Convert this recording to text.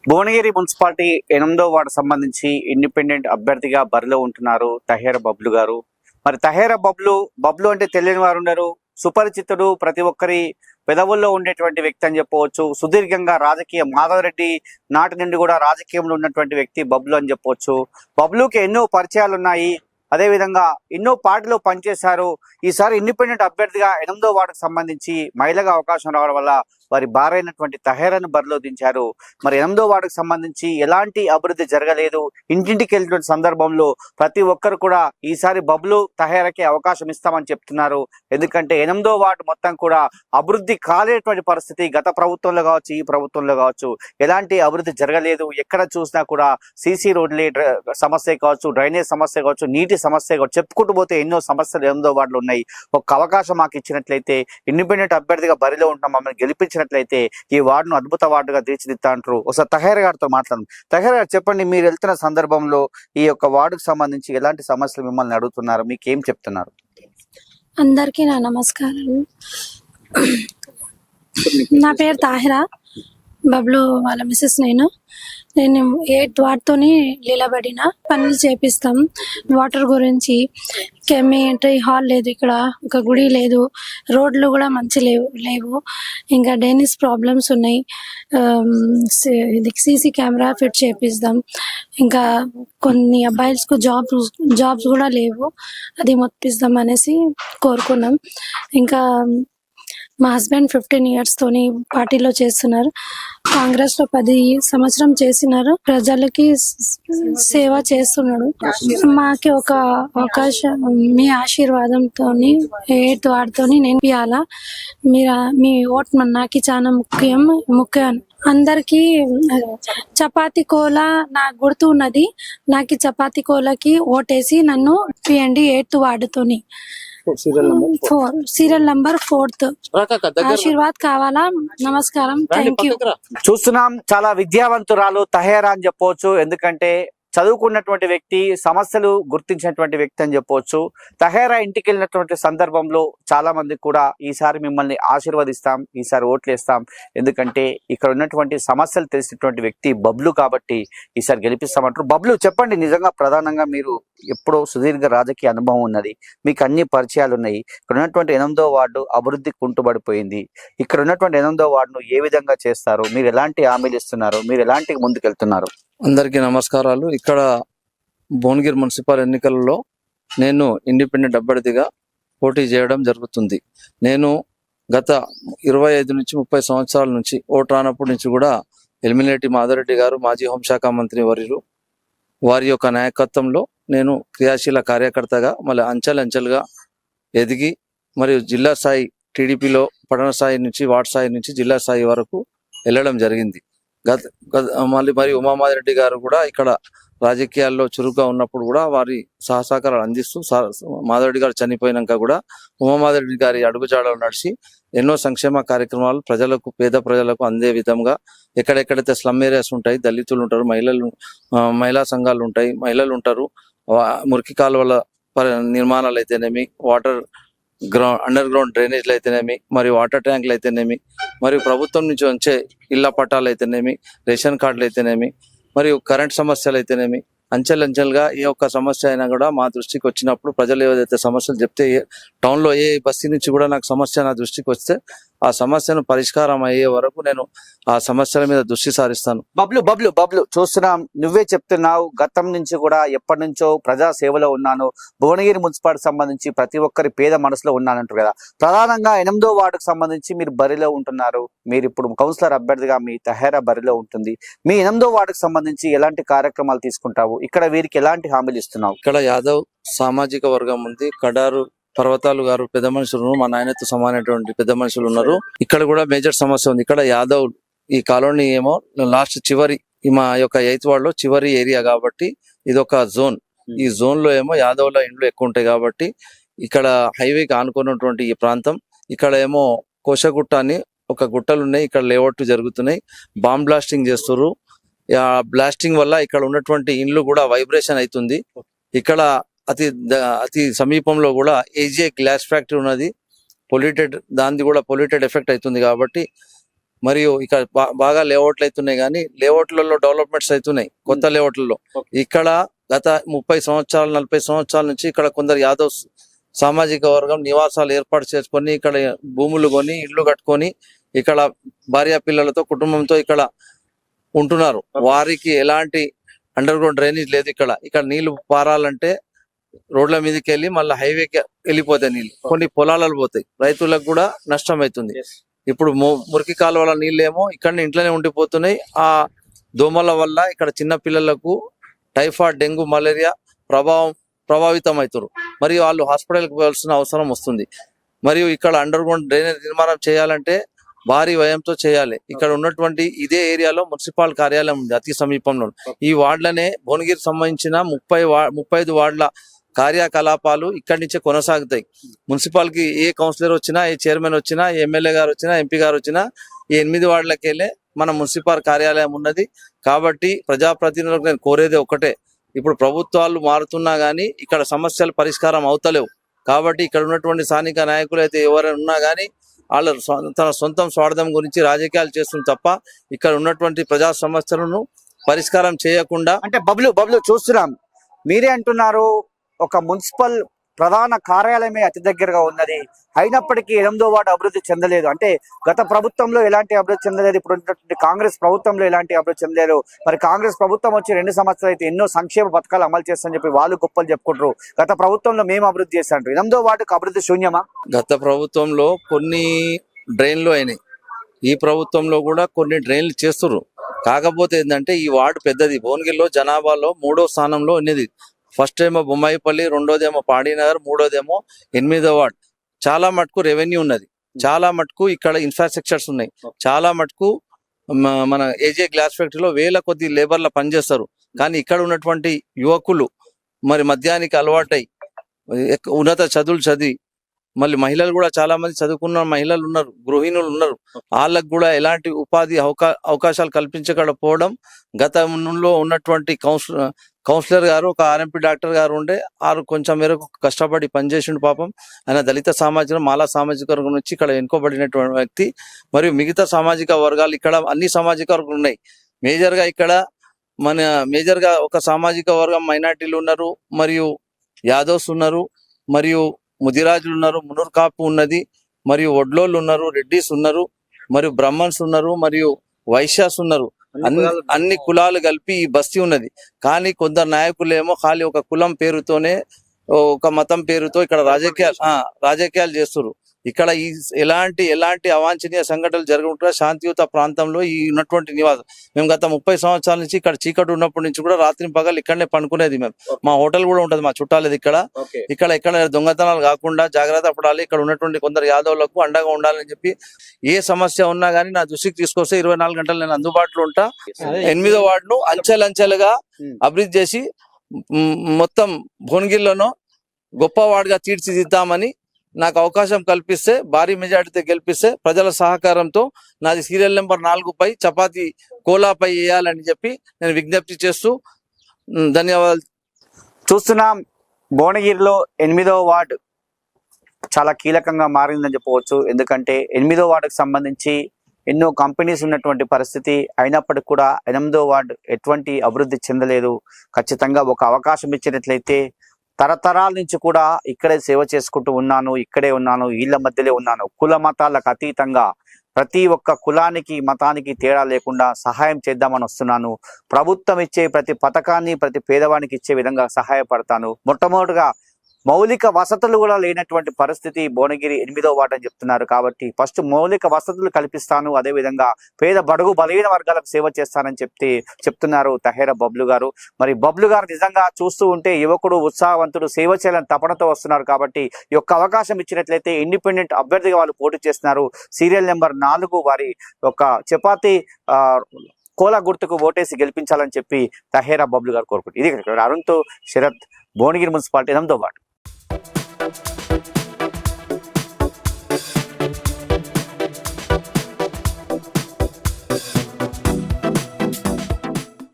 Bhuvanagiri municipality 8వ ward సంబంధించి independent అభ్యర్థిగా బరిలో ఉంటున్నారు తహేర బబ్లు గారు. మరి తహేర బబ్లు అంటే తెలియని వారు ఉండరు. సుపరిచితుడు, ప్రతి ఒక్కరి పెదవుల్లో ఉండేటువంటి వ్యక్తి అని చెప్పవచ్చు. సుదీర్ఘంగా మాధవరెడ్డి నాటి నుండి కూడా రాజకీయంలో ఉన్నటువంటి వ్యక్తి బబ్లు అని చెప్పవచ్చు. బబ్లుకి ఎన్నో పరిచయాలు ఉన్నాయి. అదేవిధంగా ఎన్నో పార్టీలో పనిచేశారు. ఈసారి ఇండిపెండెంట్ అభ్యర్థిగా 8వ వార్డుకు సంబంధించి మహిళగా అవకాశం రావడం వల్ల వారి భార్య అయినటువంటి తహేరాను బరిలో దించారు. మరి 8వ వార్డుకు సంబంధించి ఎలాంటి అభివృద్ధి జరగలేదు. ఇంటింటికి వెళ్ళినటువంటి సందర్భంలో ప్రతి ఒక్కరు కూడా ఈసారి బబ్లు తహేరాకి అవకాశం ఇస్తామని చెప్తున్నారు. ఎందుకంటే 8వ వార్డు మొత్తం కూడా అభివృద్ధి కాలేటువంటి పరిస్థితి. గత ప్రభుత్వంలో కావచ్చు, ఈ ప్రభుత్వంలో కావచ్చు ఎలాంటి అభివృద్ధి జరగలేదు. ఎక్కడ చూసినా కూడా సీసీ రోడ్లే సమస్య కావచ్చు, డ్రైనేజ్ సమస్య కావచ్చు, నీటి సమస్య కావచ్చు, చెప్పుకుంటూ పోతే ఎన్నో సమస్యలు 8వ వార్డులో ఉన్నాయి. ఒక అవకాశం మాకు ఇచ్చినట్లయితే, ఇండిపెండెంట్ అభ్యర్థిగా బరిలో ఉంటాం, మమ్మల్ని గెలిపించినట్లయితే ఈ వార్డును అద్భుత వార్డుగా తీర్చిదిద్దా అంటారు. ఒకసారి తహేర్ గారితో మాట్లాడండి. తహేర్ గారు చెప్పండి, మీరు వెళ్తున్న సందర్భంలో ఈ యొక్క వార్డుకు సంబంధించి ఎలాంటి సమస్యలు మిమ్మల్ని అడుగుతున్నారు, మీకు ఏం చెప్తున్నారు? అందరికీ నా నమస్కారాలు. నా పేరు తాహిరా, బబ్లు వాళ్ళ మిస్సెస్. నేను 8th వార్డుతోని నిలబడిన పనులు చేపిస్తాం. వాటర్ గురించి ఎంట్రీ హాల్ లేదు, ఇక్కడ ఒక గుడి లేదు, రోడ్లు కూడా మంచి లేవు. ఇంకా డ్రైనేజ్ ప్రాబ్లమ్స్ ఉన్నాయి. ఇది సీసీ కెమెరా ఫిట్ చేపిస్తాం. ఇంకా కొన్ని అబ్బాయిలకు జాబ్స్ కూడా లేవు, అది మొత్తిస్తాం అనేసి కోరుకున్నాం. ఇంకా మా హస్బెండ్ 15 years తోని పార్టీలో చేస్తున్నారు. కాంగ్రెస్ లో 10 సంవత్సరం చేసినారు. ప్రజలకి సేవ చేస్తున్నాడు. మాకి ఒక అవకాశం మీ ఆశీర్వాదంతో 8th వార్డుతోని నేను ఇవ్వాలా. మీ ఓట్ నాకు చాలా ముఖ్యం. అందరికి చపాతి కోల నాకు గుర్తు ఉన్నది. నాకు చపాతి కోలకి ఓటేసి నన్ను పియండి 8th వార్డుతోని. Serial number 4th. ఆశీర్వాద్ కావాలా. నమస్కారం, థ్యాంక్ యూ. చూస్తున్నాం, చాలా విద్యావంతురాలు తహేరా అని చెప్పవచ్చు. ఎందుకంటే చదువుకున్నటువంటి వ్యక్తి, సమస్యలు గుర్తించినటువంటి వ్యక్తి అని చెప్పవచ్చు. తహేరా ఇంటికి వెళ్ళినటువంటి సందర్భంలో చాలా మంది కూడా ఈసారి మిమ్మల్ని ఆశీర్వదిస్తాం, ఈసారి ఓట్లు వేస్తాం, ఎందుకంటే ఇక్కడ ఉన్నటువంటి సమస్యలు తెలిసినటువంటి వ్యక్తి బబ్లు కాబట్టి ఈసారి గెలిపిస్తామంటారు. బబ్లు చెప్పండి, నిజంగా ప్రధానంగా మీరు ఎప్పుడో సుదీర్ఘ రాజకీయ అనుభవం ఉన్నది, మీకు అన్ని పరిచయాలు ఉన్నాయి. ఇక్కడ ఉన్నటువంటి 8వ వార్డు అభివృద్ధి కుంటుబడిపోయింది. ఇక్కడ ఉన్నటువంటి 8వ వార్డును ఏ విధంగా చేస్తారు, మీరు ఎలాంటి హామీలు ఇస్తున్నారు, మీరు ఎలాంటి ముందుకెళ్తున్నారు? అందరికీ నమస్కారాలు. ఇక్కడ భువనగిరి మున్సిపల్ ఎన్నికలలో నేను ఇండిపెండెంట్ అభ్యర్థిగా పోటీ చేయడం జరుగుతుంది. నేను గత 25 నుంచి 30 సంవత్సరాల నుంచి ఓటు రానప్పటి నుంచి కూడా ఎలిమినేటి మాధవరెడ్డి గారు, మాజీ హోంశాఖ మంత్రి వర్యులు, వారి యొక్క నాయకత్వంలో నేను క్రియాశీల కార్యకర్తగా మళ్ళీ అంచెలంచెలుగా ఎదిగి మరియు జిల్లా స్థాయి టీడీపీలో పట్టణ స్థాయి నుంచి, వార్డు స్థాయి నుంచి జిల్లా స్థాయి వరకు వెళ్ళడం జరిగింది. మరి ఉమామాధరెడ్డి గారు కూడా ఇక్కడ రాజకీయాల్లో చురుగ్గా ఉన్నప్పుడు కూడా వారి సహకారాలు అందిస్తూ, మాధవరెడ్డి గారు చనిపోయినాక కూడా ఉమామాధరెడ్డి గారి అడుగుజాడలు నడిచి ఎన్నో సంక్షేమ కార్యక్రమాలు ప్రజలకు, పేద ప్రజలకు అందే విధంగా ఎక్కడెక్కడైతే స్లమ్ ఏరియాస్ ఉంటాయి, దళితులు ఉంటారు, మహిళా సంఘాలు ఉంటాయి, మహిళలు ఉంటారు, మురికి కాలువల నిర్మాణాలు అయితేనేమి, అండర్ గ్రౌండ్ డ్రైనేజ్లు అయితేనేమి, మరియు వాటర్ ట్యాంకులు అయితేనేమి, మరియు ప్రభుత్వం నుంచి వచ్చే ఇళ్ల పట్టాలు అయితేనేమి, రేషన్ కార్డులు అయితేనేమి, మరియు కరెంట్ సమస్యలు అయితేనేమి, అంచెలంచెలుగా ఏ ఒక్క సమస్య అయినా కూడా మా దృష్టికి వచ్చినప్పుడు, ప్రజలు ఏదైతే సమస్యలు చెప్తే, టౌన్లో ఏ బస్తీ నుంచి కూడా నాకు సమస్య నా దృష్టికి వస్తే ఆ సమస్యను పరిష్కారం అయ్యే వరకు నేను ఆ సమస్యల మీద దృష్టి సారిస్తాను. బబ్లు చూస్తున్నాం, నువ్వే చెప్తున్నావు, గతం నుంచి కూడా ఎప్పటి నుంచో ప్రజా సేవలో ఉన్నాను, భువనగిరి మున్సిపాలిటీ సంబంధించి ప్రతి ఒక్కరి పేద మనసులో ఉన్నానంటారు కదా. ప్రధానంగా 8వ వార్డుకు సంబంధించి మీరు బరిలో ఉంటున్నారు. మీరు ఇప్పుడు కౌన్సిలర్ అభ్యర్థిగా మీ తహేరా బరిలో ఉంటుంది. మీ 8వ వార్డుకు సంబంధించి ఎలాంటి కార్యక్రమాలు తీసుకుంటావు? ఇక్కడ వీరికి ఎలాంటి హామీలు ఇస్తున్నావు? ఇక్కడ యాదవ్ సామాజిక వర్గం ఉంది. కడారు పర్వతాలు గారు పెద్ద మనుషులు, మా నాయనతో సమానమైనటువంటి పెద్ద మనుషులు ఉన్నారు. ఇక్కడ కూడా మేజర్ సమస్య ఉంది. ఇక్కడ యాదవ్ ఈ కాలనీ ఏమో లాస్ట్ చివరి, మా యొక్క 8th వార్డులో చివరి ఏరియా కాబట్టి ఇది ఒక జోన్. ఈ జోన్ లో ఏమో యాదవ్ల ఇండ్లు ఎక్కువ ఉంటాయి కాబట్టి ఇక్కడ హైవేకి ఆనుకున్నటువంటి ఈ ప్రాంతం, ఇక్కడ ఏమో కోశగుట్ట అని ఒక గుట్టలు ఉన్నాయి, ఇక్కడ లేఅవుట్ జరుగుతున్నాయి, బాంబ్ బ్లాస్టింగ్ చేస్తున్నారు. ఆ బ్లాస్టింగ్ వల్ల ఇక్కడ ఉన్నటువంటి ఇండ్లు కూడా వైబ్రేషన్ అవుతుంది. ఇక్కడ అతి సమీపంలో కూడా ఏజే గ్లాస్ ఫ్యాక్టరీ ఉన్నది, దానిది కూడా పొల్యూటెడ్ ఎఫెక్ట్ అవుతుంది. కాబట్టి మరియు ఇక్కడ బాగా లేఅవుట్లు అవుతున్నాయి, కానీ లేఅవుట్లలో డెవలప్మెంట్స్ అవుతున్నాయి కొత్త లేఅవుట్లలో. ఇక్కడ గత 30 సంవత్సరాలు 40 సంవత్సరాల నుంచి ఇక్కడ కొందరు యాదవ్ సామాజిక వర్గం నివాసాలు ఏర్పాటు చేసుకొని ఇక్కడ భూములు కొని ఇళ్ళు కట్టుకొని ఇక్కడ భార్య పిల్లలతో కుటుంబంతో ఇక్కడ ఉంటున్నారు. వారికి ఎలాంటి అండర్ గ్రౌండ్ డ్రైనేజ్ లేదు. ఇక్కడ నీళ్లు పారాలంటే రోడ్ల మీదకి వెళ్ళి మళ్ళీ హైవేకి వెళ్ళిపోతాయి నీళ్ళు, కొన్ని పొలాలలో పోతాయి, రైతులకు కూడా నష్టం అవుతుంది. ఇప్పుడు మురికి కాలువల నీళ్ళేమో ఇక్కడ ఇంట్లోనే ఉండిపోతున్నాయి. ఆ దోమల వల్ల ఇక్కడ చిన్న పిల్లలకు టైఫాయిడ్, డెంగ్యూ, మలేరియా ప్రభావితం అవుతారు. మరియు వాళ్ళు హాస్పిటల్కి పోవాల్సిన అవసరం వస్తుంది. మరియు ఇక్కడ అండర్ గ్రౌండ్ డ్రైనేజ్ నిర్మాణం చేయాలంటే భారీ వ్యయంతో చేయాలి. ఇక్కడ ఉన్నటువంటి ఇదే ఏరియాలో మున్సిపల్ కార్యాలయం ఉంది అతి సమీపంలో. ఈ వార్డులనే భువనగిరికి సంబంధించిన 35 వార్డుల కార్యకలాపాలు ఇక్కడి నుంచే కొనసాగుతాయి. మున్సిపాలిటీ ఏ కౌన్సిలర్ వచ్చినా, ఏ చైర్మన్ వచ్చినా, ఎమ్మెల్యే గారు వచ్చినా, ఎంపీ గారు వచ్చినా ఈ 8 వార్డులకి వెళ్ళే మన మున్సిపల్ కార్యాలయం ఉన్నది. కాబట్టి ప్రజాప్రతినిధులకు నేను కోరేది ఒకటే, ఇప్పుడు ప్రభుత్వాలు మారుతున్నా కానీ ఇక్కడ సమస్యలు పరిష్కారం అవుతలేవు. కాబట్టి ఇక్కడ ఉన్నటువంటి స్థానిక నాయకులు అయితే ఎవరైనా ఉన్నా కానీ వాళ్ళు తన సొంత స్వార్థం గురించి రాజకీయాలు చేస్తుంది తప్ప ఇక్కడ ఉన్నటువంటి ప్రజా సమస్యలను పరిష్కారం చేయకుండా. అంటే బబ్లు చూస్తున్నాం, మీరే అంటున్నారు ఒక మున్సిపల్ ప్రధాన కార్యాలయమే అతి దగ్గరగా ఉన్నది, అయినప్పటికీ 8వ వార్డు అభివృద్ధి చెందలేదు. అంటే గత ప్రభుత్వంలో ఎలాంటి అభివృద్ధి చెందలేదు, ఇప్పుడు ఉన్నటువంటి కాంగ్రెస్ ప్రభుత్వంలో ఎలాంటి అభివృద్ధి చెందలేదు. మరి కాంగ్రెస్ ప్రభుత్వం వచ్చి 2 సంవత్సరాలు అయితే ఎన్నో సంక్షేమ పథకాలు అమలు చేస్తామని చెప్పి వాళ్ళు గొప్పలు చెప్పుకుంటారు. గత ప్రభుత్వంలో మేము అభివృద్ధి చేస్తాంటారు, 8వ వార్డుకు అభివృద్ధి శూన్యమా? గత ప్రభుత్వంలో కొన్ని డ్రైన్లు అయినాయి, ఈ ప్రభుత్వంలో కూడా కొన్ని డ్రైన్లు చేస్తున్నారు. కాకపోతే ఏంటంటే ఈ వార్డు పెద్దది, భువనగిరిలో జనాభాలో 3వ స్థానంలో ఉన్నది. ఫస్ట్ ఏమో బొమ్మాయిపల్లి, రెండోదేమో పాడీనగర్, మూడోదేమో 8వ వార్డు. చాలా మటుకు రెవెన్యూ ఉన్నది, చాలా మటుకు ఇక్కడ ఇన్ఫ్రాస్ట్రక్చర్స్ ఉన్నాయి, చాలా మటుకు మన ఏజే గ్లాస్ ఫ్యాక్టరీలో వేల కొద్ది లేబర్ల పనిచేస్తారు. కానీ ఇక్కడ ఉన్నటువంటి యువకులు మరి మద్యానికి అలవాటై ఉన్నత చదువులు చదివి మళ్ళీ మహిళలు కూడా చాలా మంది చదువుకున్న మహిళలు ఉన్నారు, గృహిణులు ఉన్నారు, వాళ్ళకు కూడా ఎలాంటి ఉపాధి అవకాశాలు కల్పించకపోవడం. గతంలో ఉన్నటువంటి కౌన్సిలర్ గారు, ఒక ఆర్ఎంపీ డాక్టర్ గారు ఉండే, వారు కొంచెం మేరకు కష్టపడి పనిచేసిండు. పాపం ఆయన దళిత సామాజిక, మాలా సామాజిక వర్గం నుంచి ఇక్కడ ఎన్నుకోబడినటువంటి వ్యక్తి. మరియు మిగతా సామాజిక వర్గాలు ఇక్కడ అన్ని సామాజిక వర్గాలు ఉన్నాయి. మేజర్గా ఒక సామాజిక వర్గం మైనార్టీలు ఉన్నారు, మరియు యాదవ్స్ ఉన్నారు, మరియు ముదిరాజులు ఉన్నారు, మునూర్ కాపు ఉన్నది, మరియు ఒడ్లోళ్ళు ఉన్నారు, రెడ్డిస్ ఉన్నారు, మరియు బ్రాహ్మణ్స్ ఉన్నారు, మరియు వైశ్యాస్ ఉన్నారు. అన్ని కులాలు కలిపి ఈ బస్తీ ఉన్నది. కానీ కొందరు నాయకులేమో ఖాళీ ఒక కులం పేరుతోనే, ఒక మతం పేరుతో ఇక్కడ రాజకీయాలు చేస్తున్నారు. ఇక్కడ ఈ ఎలాంటి అవాంఛనీయ సంఘటనలు జరుగుతుంటే శాంతియుత ప్రాంతంలో ఈ ఉన్నటువంటి నివాసం. మేము గత 30 సంవత్సరాల నుంచి ఇక్కడ చీకటి ఉన్నప్పటి నుంచి కూడా రాత్రి పగలు ఇక్కడనే పనుకునేది. మేము మా హోటల్ కూడా ఉంటది, మా చుట్టాలది ఇక్కడ దొంగతనాలు కాకుండా జాగ్రత్త పడాలి. ఇక్కడ ఉన్నటువంటి కొందరు యాదవులకు అండగా ఉండాలని చెప్పి ఏ సమస్య ఉన్నా గానీ నా దృష్టికి తీసుకొస్తే 24 గంటలు నేను అందుబాటులో ఉంటా. 8వ వార్డును అంచెలంచెలుగా అభివృద్ధి చేసి మొత్తం భువనగిరిలోనూ గొప్ప వార్డుగా తీర్చిదిద్దామని నాకు అవకాశం కల్పిస్తే, భారీ మెజార్టీతో గెలిపిస్తే, ప్రజల సహకారంతో నాది సీరియల్ నెంబర్ 4పై చపాతి కోలాపై వేయాలని చెప్పి నేను విజ్ఞప్తి చేస్తూ ధన్యవాదాలు. చూస్తున్నాం, భువనగిరిలో 8వ వార్డు చాలా కీలకంగా మారిందని చెప్పవచ్చు. ఎందుకంటే 8వ వార్డుకు సంబంధించి ఎన్నో కంపెనీస్ ఉన్నటువంటి పరిస్థితి, అయినప్పటికీ కూడా 8వ వార్డు ఎటువంటి అభివృద్ధి చెందలేదు. ఖచ్చితంగా ఒక అవకాశం ఇచ్చినట్లయితే తరతరాల నుంచి కూడా ఇక్కడే సేవ చేసుకుంటూ ఉన్నాను, ఇక్కడే ఉన్నాను, వీళ్ళ మధ్యలో ఉన్నాను, కుల మతాలకు అతీతంగా ప్రతి ఒక్క కులానికి మతానికి తేడా లేకుండా సహాయం చేద్దామని వస్తున్నాను. ప్రభుత్వం ఇచ్చే ప్రతి పథకాన్ని ప్రతి పేదవానికి ఇచ్చే విధంగా సహాయపడతాను. మొట్టమొదటిగా మౌలిక వసతులు కూడా లేనటువంటి పరిస్థితి భువనగిరి 8వ వార్డు అని చెప్తున్నారు. కాబట్టి ఫస్ట్ మౌలిక వసతులు కల్పిస్తాను, అదేవిధంగా పేద బడుగు బలహీన వర్గాలకు సేవ చేస్తానని చెప్తున్నారు తహేరా బబ్లు గారు. మరి బబ్లు గారు నిజంగా చూస్తూ ఉంటే యువకుడు, ఉత్సాహవంతుడు, సేవ చేయాలని తపనతో వస్తున్నారు. కాబట్టి ఈ యొక్క అవకాశం ఇచ్చినట్లయితే ఇండిపెండెంట్ అభ్యర్థిగా వాళ్ళు పోటీ చేస్తున్నారు. సీరియల్ నెంబర్ 4 వారి యొక్క చపాతి కోలా గుర్తుకు ఓటేసి గెలిపించాలని చెప్పి తహేరా బబ్లు గారు కోరుకుంటారు. ఇది అరుణ్తో శరత్, భువనగిరి మున్సిపాలిటీ 8వ వార్డు.